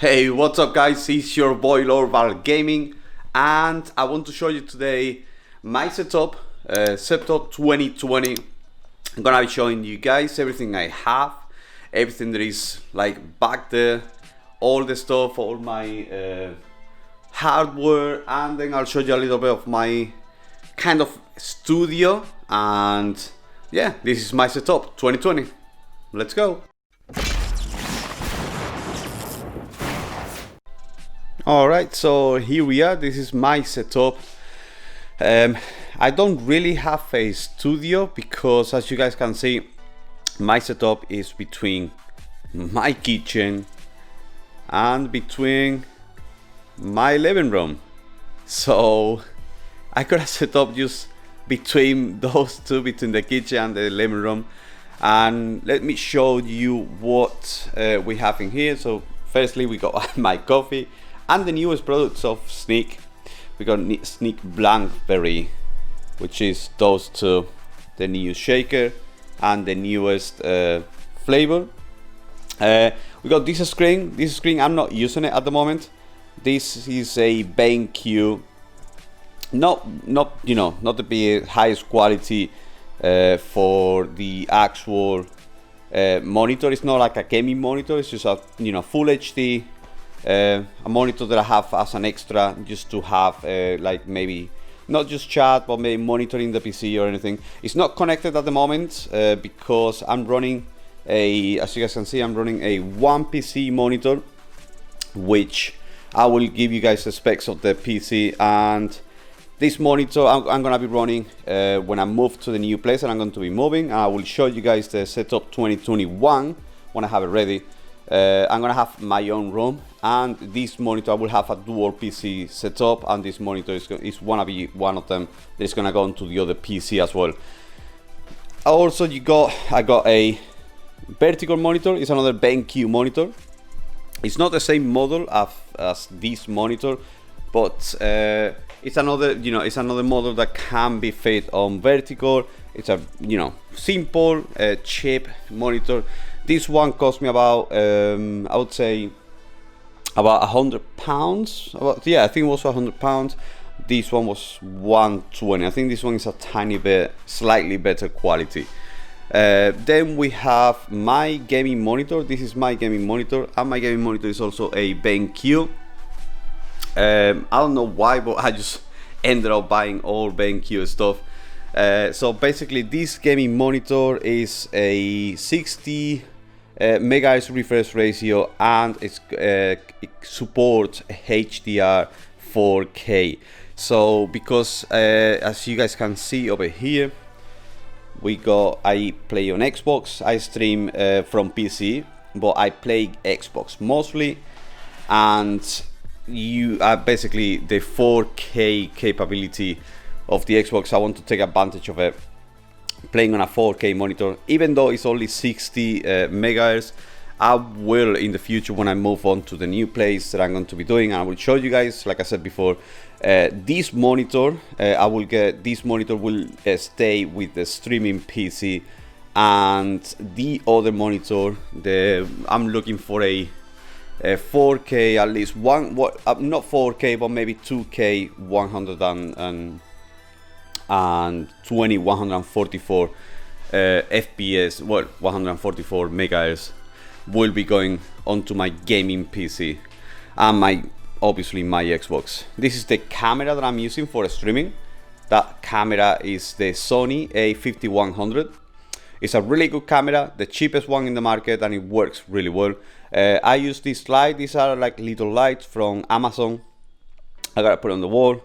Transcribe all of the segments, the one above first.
Hey, what's up guys, it's your boy Lord Gaming and I want to show you today my setup 2020. I'm gonna be showing you guys everything I have, everything that is like back there, all the stuff, all my hardware, and then I'll show you a little bit of my kind of studio. And yeah, this is my setup 2020. Let's go. Alright, so here we are. This is my setup. I don't really have a studio because, as you guys can see, my setup is between my kitchen and between my living room. So I got a setup just between those two, between the kitchen and the living room. And let me show you what we have in here. So firstly, we got my coffee and the newest products of Sneak. We got Sneak Blackberry, which is those two, the new shaker and the newest flavor. We got this screen. This screen, I'm not using it at the moment. This is a BenQ, not the big highest quality for the actual monitor. It's not like a gaming monitor. It's just a full HD. A monitor that I have as an extra, just to have like maybe not just chat, but maybe monitoring the PC or anything. It's not connected at the moment because I'm running as you guys can see, I'm running a one PC monitor, which I will give you guys the specs of the PC. And this monitor I'm gonna be running when I move to the new place, and I'm going to be moving. I will show you guys the setup 2021 when I have it ready. I'm gonna have my own room, and this monitor will have a dual PC setup, and this monitor is wanna be one of them that is gonna go into the other PC as well. Also, I got a vertical monitor. It's another BenQ monitor. It's not the same model as this monitor, but it's another model that can be fit on vertical. It's a simple cheap monitor. This one cost me about I would say about £100. Yeah, I think it was £100. This one was 120. I think this one is a tiny bit slightly better quality. Then we have my gaming monitor. This is my gaming monitor, and my gaming monitor is also a BenQ. I don't know why, but I just ended up buying all BenQ stuff. So basically, this gaming monitor is a 60 megahertz refresh ratio, and it supports HDR 4K. So because as you guys can see over here, I play on Xbox. I stream from PC, but I play Xbox mostly, and basically the 4K capability of the Xbox, I want to take advantage of it, playing on a 4K monitor. Even though it's only 60 megahertz, I will in the future, when I move on to the new place that I'm going to be doing, and I will show you guys, like I said before, this monitor this monitor will stay with the streaming PC, and the other monitor, I'm looking for a 4K, at least not 4K, but maybe 2K 144 FPS, 144 megahertz will be going onto my gaming PC and obviously my Xbox. This is the camera that I'm using for streaming. That camera is the Sony A5100. It's a really good camera, the cheapest one in the market, and it works really well. I use this light. These are like little lights from Amazon. I gotta put it on the wall,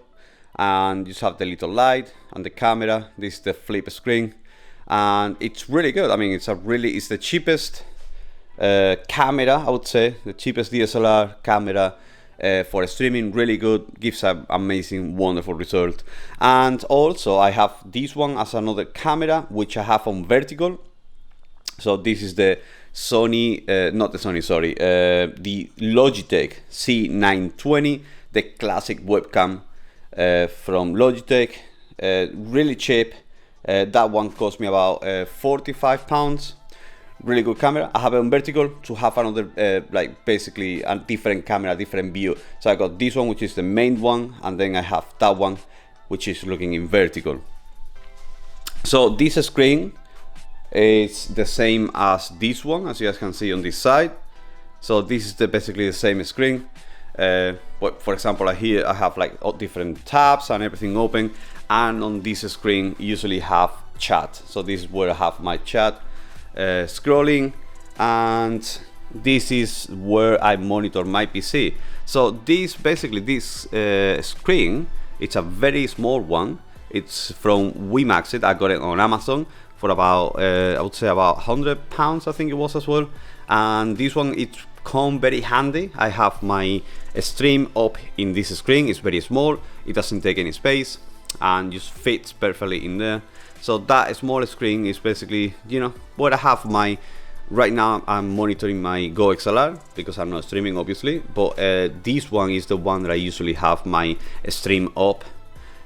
and you just have the little light and the camera. This is the flip screen, and it's really good. I mean, it's the cheapest camera, I would say, the cheapest DSLR camera for streaming. Really good, gives an amazing, wonderful result. And also I have this one as another camera, which I have on vertical. So this is the Sony, the Logitech C920, the classic webcam from Logitech, really cheap. That one cost me about £45. really good camera. I have it on vertical to have another like basically a different camera, different view. So I got this one, which is the main one, and then I have that one which is looking in vertical. So this screen is the same as this one, as you guys can see on this side. So this is basically the same screen. But for example, here I have like all different tabs and everything open, and on this screen usually have chat. So this is where I have my chat scrolling, and this is where I monitor my PC. So this basically this screen, it's a very small one. It's from WeMaxit. I got it on Amazon for about I would say about £100, I think it was as well. And this one, it come very handy. I have my stream up in this screen. It's very small, it doesn't take any space and just fits perfectly in there. So that small screen is basically, you know, where I have my, right now I'm monitoring my Go XLR because I'm not streaming obviously, but this one is the one that I usually have my stream up,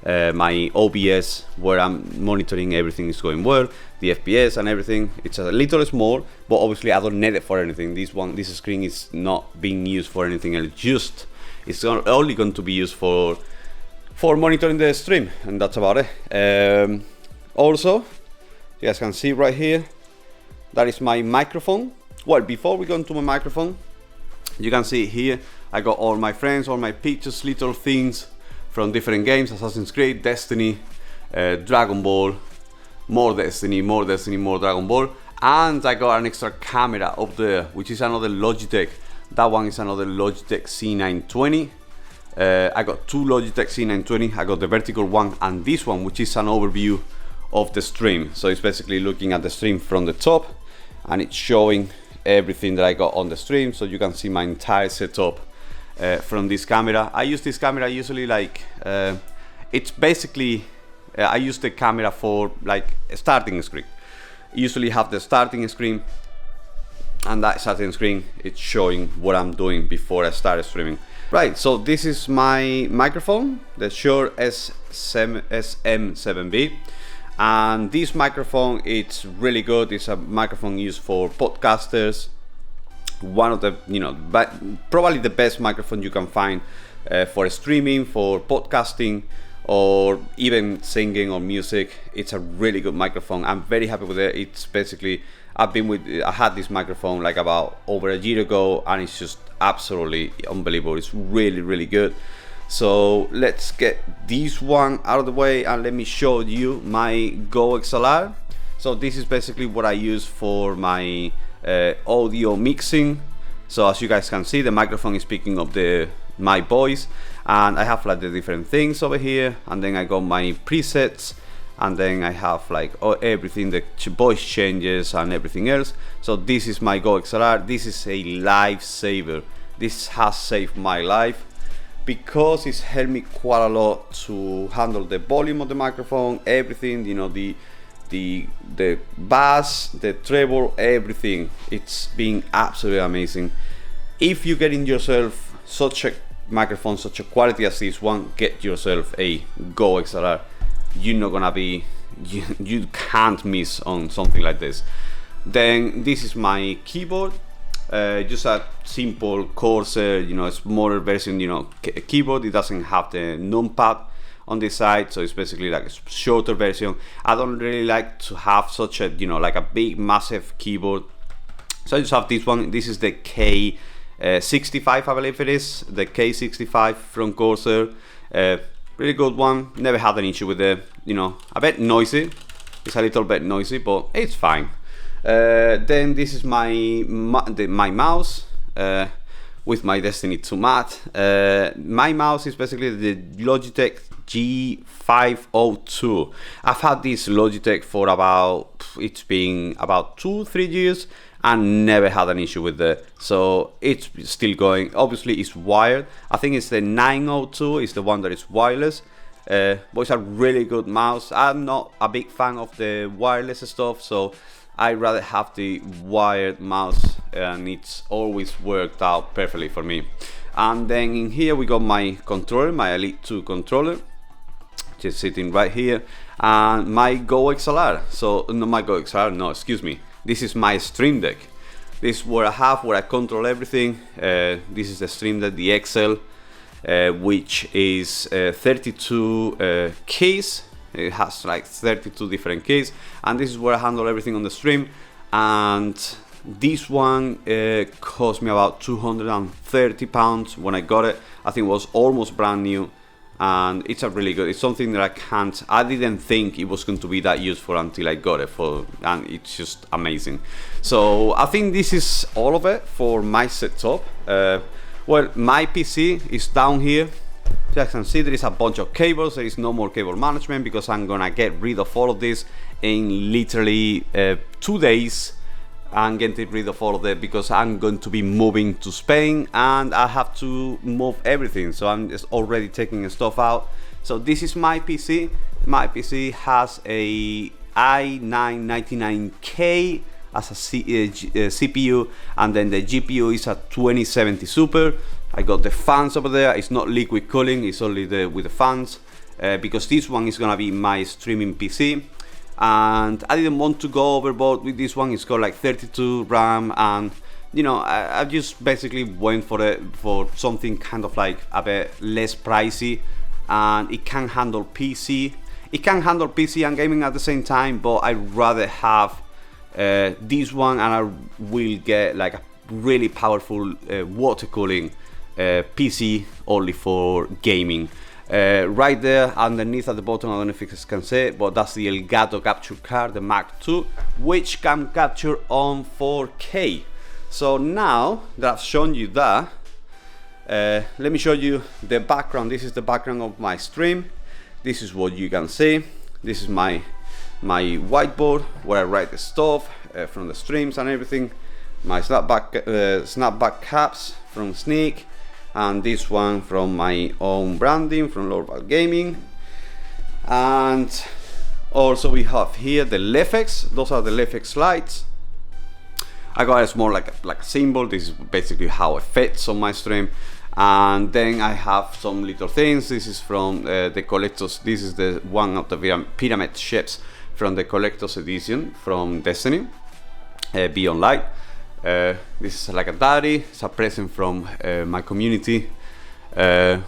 my OBS, where I'm monitoring everything is going well, the FPS and everything. It's a little small, but obviously I don't need it for anything. This screen is not being used for anything else. Just it's only going to be used for monitoring the stream, and that's about it. Also, you guys can see right here, that is my microphone. Well, before we go into my microphone, you can see here I got all my friends, all my pictures, little things from different games: Assassin's Creed, Destiny, Dragon Ball, more Destiny, more Dragon Ball. And I got an extra camera up there, which is another Logitech. That one is another Logitech C920. I got two Logitech C920. I got the vertical one and this one, which is an overview of the stream. So it's basically looking at the stream from the top, and it's showing everything that I got on the stream. So you can see my entire setup from this camera. I use this camera usually like it's basically I use the camera for like a starting screen. Usually have the starting screen, and that starting screen, it's showing what I'm doing before I start streaming. Right, so this is my microphone, the Shure SM7B, and this microphone, it's really good. It's a microphone used for podcasters. One of the, you know, but probably the best microphone you can find for streaming, for podcasting, or even singing or music. It's a really good microphone. I'm very happy with it. It's basically, I had this microphone like about over a year ago, and it's just absolutely unbelievable. It's really, really good. So let's get this one out of the way and let me show you my Go XLR. So this is basically what I use for my audio mixing. So as you guys can see, the microphone is picking up my voice, and I have like the different things over here, and then I got my presets, and then I have like everything, the voice changes and everything else. So this is my Go XLR. This is a lifesaver. This has saved my life because it's helped me quite a lot to handle the volume of the microphone, everything, you know, the bass, the treble, everything. It's been absolutely amazing. If you get in yourself such a microphone, such a quality as this one, get yourself a Go XLR. You're not gonna be, you can't miss on something like this. Then this is my keyboard, just a simple Corsair, you know, a smaller version, you know, keyboard. It doesn't have the numpad on this side, so it's basically like a shorter version. I don't really like to have such a, you know, like a big massive keyboard, so I just have this one. This is the K65, I believe it is, the K65 from Corsair. Really good one. Never had an issue with it. You know, a bit noisy. It's a little bit noisy, but it's fine. Then this is my mouse with my Destiny 2 mat. My mouse is basically the Logitech G502. I've had this Logitech for about, it's been about 2-3 years, and never had an issue with it. So it's still going. Obviously it's wired. I think it's the 902 is the one that is wireless. But it's a really good mouse. I'm not a big fan of the wireless stuff, so I'd rather have the wired mouse, and it's always worked out perfectly for me. And then in here we got my controller, my Elite 2 controller, just sitting right here, and my Go XLR. So no, my Go XLR, no, excuse me, this is my Stream Deck. This is what I have, where I control everything. This is the Stream Deck, the XL, which is 32 keys. It has like 32 different keys, and this is where I handle everything on the stream. And this one cost me about £230 when I got it. I think it was almost brand new, and it's a really good. It's something that I didn't think it was going to be that useful until I got it and it's just amazing. So I think this is all of it for my setup. Well, my PC is down here. As you can see, there is a bunch of cables. There is no more cable management because I'm gonna get rid of all of this in literally 2 days. I'm getting rid of all of that because I'm going to be moving to Spain and I have to move everything. So I'm just already taking stuff out. So this is my PC. My PC has a i9-99K as a CPU, and then the GPU is a 2070 Super. I got the fans over there. It's not liquid cooling, it's only with the fans, because this one is gonna be my streaming PC. And I didn't want to go overboard with this one. It's got like 32 RAM, and you know, I just basically went for something kind of like a bit less pricey, and it can handle PC. It can handle PC and gaming at the same time, but I'd rather have this one, and I will get like a really powerful water cooling PC only for gaming. Right there underneath at the bottom, I don't know if you guys can see it, but that's the Elgato capture card, the Mark II, which can capture on 4K. So now that I've shown you that, let me show you the background. This is the background of my stream. This is what you can see. This is my whiteboard where I write the stuff from the streams and everything. My snapback caps from Sneak, and this one from my own branding from Lorval Gaming. And also we have here the Lefex. Those are the Lefex lights. I got it more like a symbol. This is basically how it fits on my stream. And then I have some little things. This is from the collectors. This is the one of the pyramid ships from the collector's edition from Destiny Beyond Light. This is like a diary. It's a present from my community.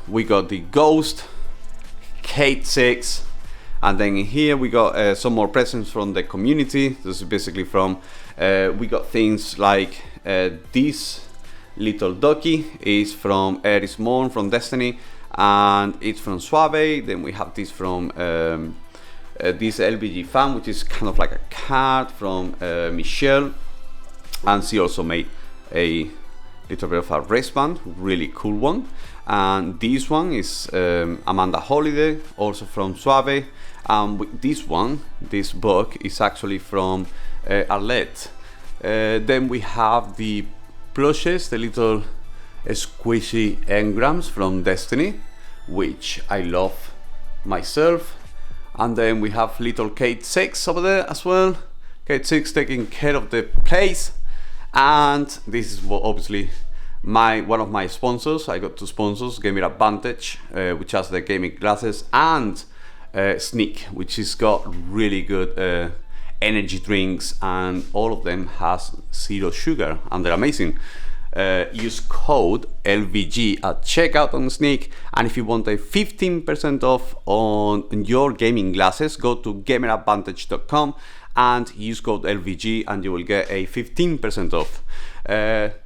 We got the Ghost, Kate 6, and then in here we got some more presents from the community. This is basically from we got things like this little ducky is from Eris Morn from Destiny, and it's from Suave. Then we have this from this LBG fan, which is kind of like a card from Michelle. And she also made a little bit of a wristband, really cool one. And this one is Amanda Holiday, also from Suave. And this one, this book, is actually from Arlette. Then we have the plushes, the little squishy engrams from Destiny, which I love myself. And then we have little Kate 6 over there as well. Kate 6 taking care of the place. And this is what obviously one of my sponsors. I got two sponsors, Gamer Advantage, which has the gaming glasses, and Sneak, which has got really good energy drinks, and all of them has 0 sugar, and they're amazing. Use code LVG at checkout on Sneak, and if you want a 15% off on your gaming glasses, go to gameradvantage.com and use code LVG and you will get a 15% off.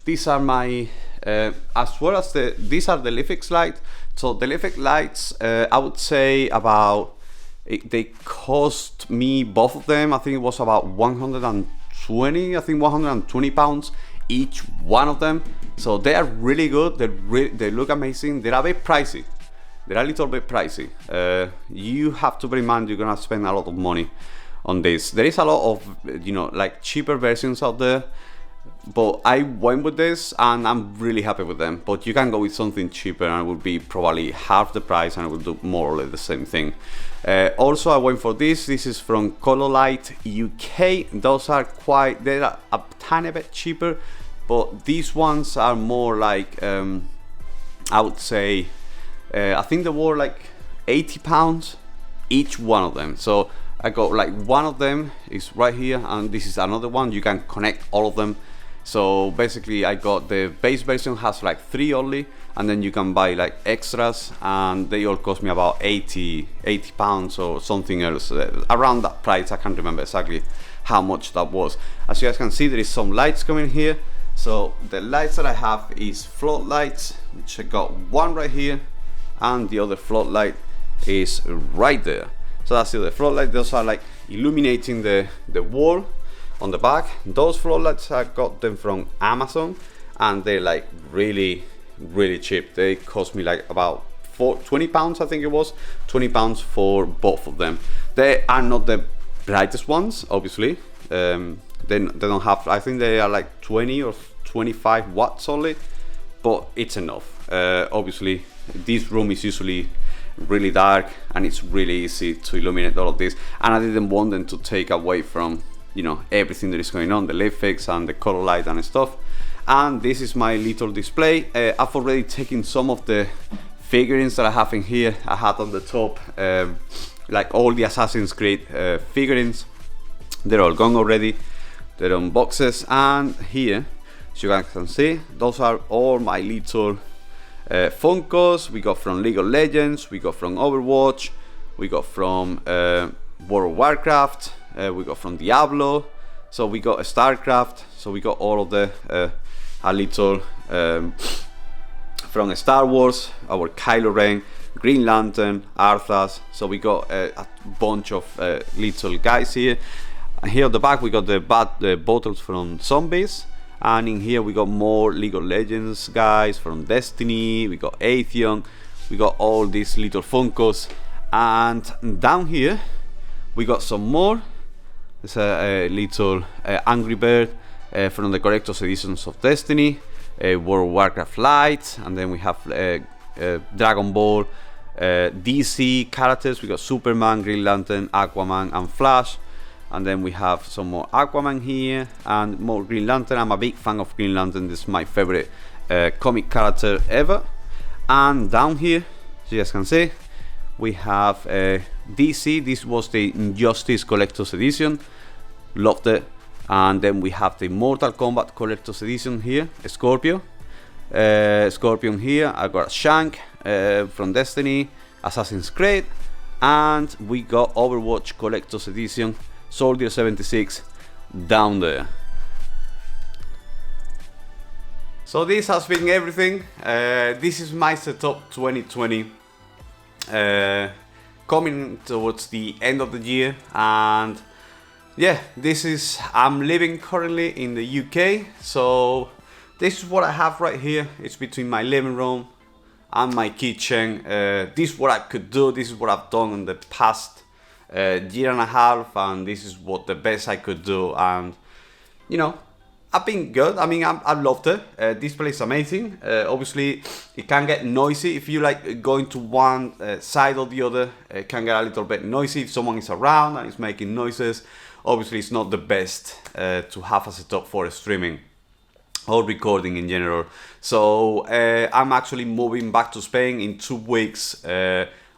These are my as well as these are the Lefex lights. So the Lefex lights, I would say they cost me, both of them, I think it was about 120 pounds each one of them. So they are really good. They look amazing. They're a bit pricey. They're a little bit pricey. You have to bear in mind you're gonna spend a lot of money on this. There is a lot of, you know, like cheaper versions out there, but I went with this and I'm really happy with them. But you can go with something cheaper and it will be probably half the price and it will do more or less the same thing. Also I went for this. This is from Colorlight UK. Those are they're a tiny bit cheaper, but these ones are more like I would say I think they were like £80 each one of them. So I got like one of them is right here, and this is another one. You can connect all of them. So basically I got the base version, has like 3 only, and then you can buy like extras, and they all cost me about 80 pounds or something else, around that price. I can't remember exactly how much that was. As you guys can see, there is some lights coming here. So the lights that I have is floodlights, which I got one right here, and the other floodlight is right there. So that's the other floodlight. Those are like illuminating the wall on the back. Those floodlights, I got them from Amazon, and they're like really cheap. They cost me like about 20 pounds, I think it was 20 pounds for both of them. They are not the brightest ones, obviously. They don't have, I think they are like 20 or 25 watts only, but it's enough. Obviously this room is usually really dark, and it's really easy to illuminate all of this, and I didn't want them to take away from, you know, everything that is going on, the light fix and the color light and stuff. And this is my little display. I've already taken some of the figurines that I have in here. I had on the top like all the Assassin's Creed figurines. They're all gone already. They're on boxes, and here, as you guys can see, those are all my little Funkos. We got from League of Legends, we got from Overwatch, we got from World of Warcraft, we got from Diablo, so we got StarCraft, so we got all of the a little from Star Wars, our Kylo Ren, Green Lantern, Arthas. So we got a bunch of little guys here. And here at the back we got the bottles from Zombies, and in here we got more League of Legends guys from Destiny. We got Atheon, we got all these little Funkos, and down here we got some more. There's a little Angry Bird from the collector's editions of Destiny, World of Warcraft Light, and then we have Dragon Ball, DC characters. We got Superman, Green Lantern, Aquaman, and Flash. And then we have some more Aquaman here and more Green Lantern. I'm a big fan of Green Lantern. This is my favorite comic character ever. And down here, as you guys can see, we have DC. This was the Injustice Collector's Edition. Loved it. And then we have the Mortal Kombat Collector's Edition here. Scorpion here. I got Shank from Destiny, Assassin's Creed, and we got Overwatch Collector's Edition, Soldier 76 down there. So this has been everything. This is my setup 2020. Coming towards the end of the year, and yeah, I'm living currently in the UK, so this is what I have right here. It's between my living room and my kitchen. This is what I could do. This is what I've done in the past year and a half, and this is what the best I could do. And you know, I've been good. I mean, I loved it. This place is amazing. Obviously, it can get noisy if you like going to one side or the other. It can get a little bit noisy if someone is around and is making noises. Obviously, it's not the best to have a setup for streaming or recording in general. So I'm actually moving back to Spain in 2 weeks,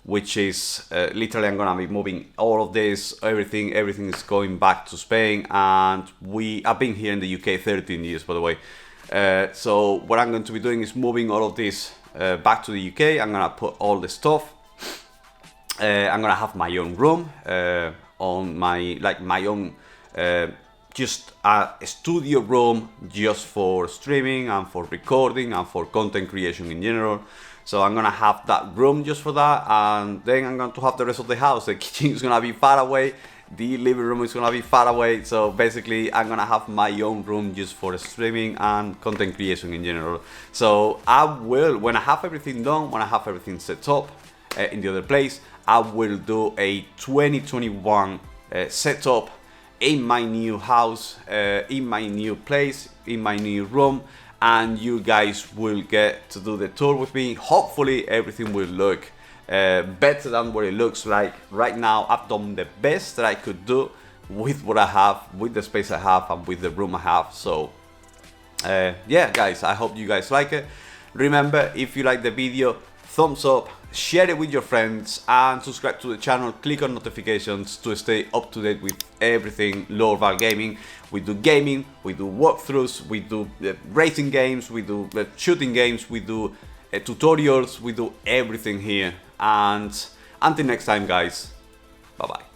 which is literally I'm gonna be moving all of this, everything is going back to Spain. And I've been here in the UK 13 years, by the way. So what I'm going to be doing is moving all of this back to the UK. I'm gonna put all the stuff. I'm gonna have my own room on my own just a studio room just for streaming and for recording and for content creation in general. So I'm gonna have that room just for that, and then I'm going to have the rest of the house. The kitchen is gonna be far away, the living room is gonna be far away. So basically I'm gonna have my own room just for streaming and content creation in general. So I will, when I have everything done, when I have everything set up in the other place, I will do a 2021 setup in my new house, in my new place, in my new room, and you guys will get to do the tour with me. Hopefully everything will look better than what it looks like right now. I've done the best that I could do with what I have, with the space I have, and with the room I have. So yeah guys, I hope you guys like it. Remember, if you like the video, thumbs up, share it with your friends, and subscribe to the channel. Click on notifications to stay up to date with everything lower val gaming. We do gaming, we do walkthroughs, we do racing games, we do shooting games, we do tutorials, we do everything here. And until next time, guys, bye bye.